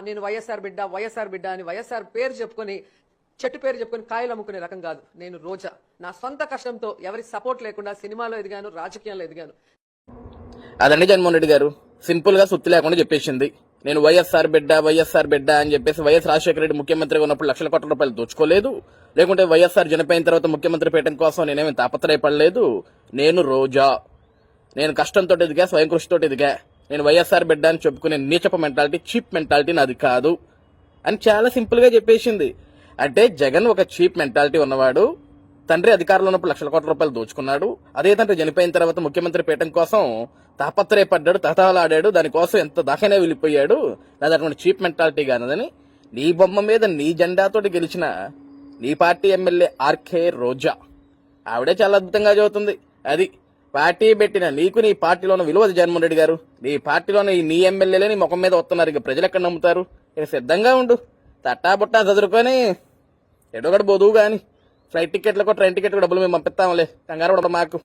నేను వైఎస్ఆర్ బిడ్డ అని వైఎస్ఆర్ పేరు చెప్పుకొని చెట్టు పేరు చెప్పుకొని కాయలు అమ్ముకునే రకం కాదు. నేను రోజా నా సొంత కష్టంతో ఎవరి సపోర్ట్ లేకుండా సినిమాలో ఎదిగాను, రాజకీయాల్లో ఎదిగాను. అదండి జగన్మోహన్ రెడ్డి గారు సింపుల్ గా సుత్తి లేకుండా చెప్పేసింది. నేను వైఎస్ఆర్ బిడ్డ అని చెప్పేసి వైఎస్ రాజశేఖర రెడ్డి ముఖ్యమంత్రిగా ఉన్నప్పుడు లక్షల కోట్ల రూపాయలు దోచుకోలేదు, లేకుంటే వైఎస్ఆర్ చనిపోయిన తర్వాత ముఖ్యమంత్రి పీఠం కోసం నేనేమీ తాపత్రయపడలేదు. నేను రోజా, నేను కష్టంతో ఎదిగా, స్వయం కృషితో ఎదిగా. నేను వైఎస్ఆర్ బిడ్డ అని చెప్పుకునే నీచప మెంటాలిటీ, చీప్ మెంటాలిటీ నాది కాదు అని చాలా సింపుల్ గా చెప్పేసింది. అంటే జగన్ ఒక చీప్ మెంటాలిటీ ఉన్నవాడు, తండ్రి అధికారంలో ఉన్నప్పుడు లక్షల కోట్ల రూపాయలు దోచుకున్నాడు, అదే తండ్రి చనిపోయిన తర్వాత ముఖ్యమంత్రి పీఠం కోసం తాపత్రయపడ్డాడు, తహతహలాడాడు, దానికోసం ఎంత దాకానే వెళ్ళిపోయాడు. నాది అటువంటి చీప్ మెంటాలిటీ కానదని నీ బొమ్మ మీద నీ జెండాతోటి గెలిచిన నీ పార్టీ ఎమ్మెల్యే ఆర్కే రోజా ఆవిడే చాలా అద్భుతంగా చదువుతుంది. అది పార్టీ పెట్టిన నీకు నీ పార్టీలోని విలువ జగన్మోహన్ రెడ్డి గారు. నీ పార్టీలోని నీ ఎమ్మెల్యేలే నీ ముఖం మీద వస్తున్నారు. ఇక ప్రజలు ఎక్కడ నమ్ముతారు? ఇక సిద్ధంగా ఉండు, తట్టాబుట్టా చదువుకొని ఎడొకటి బోదువు గాని. ఫ్లైట్ టికెట్లకు ట్రైన్ టికెట్ డబ్బులు మేము పంపిస్తాంలే, కంగారు పడ మాకు.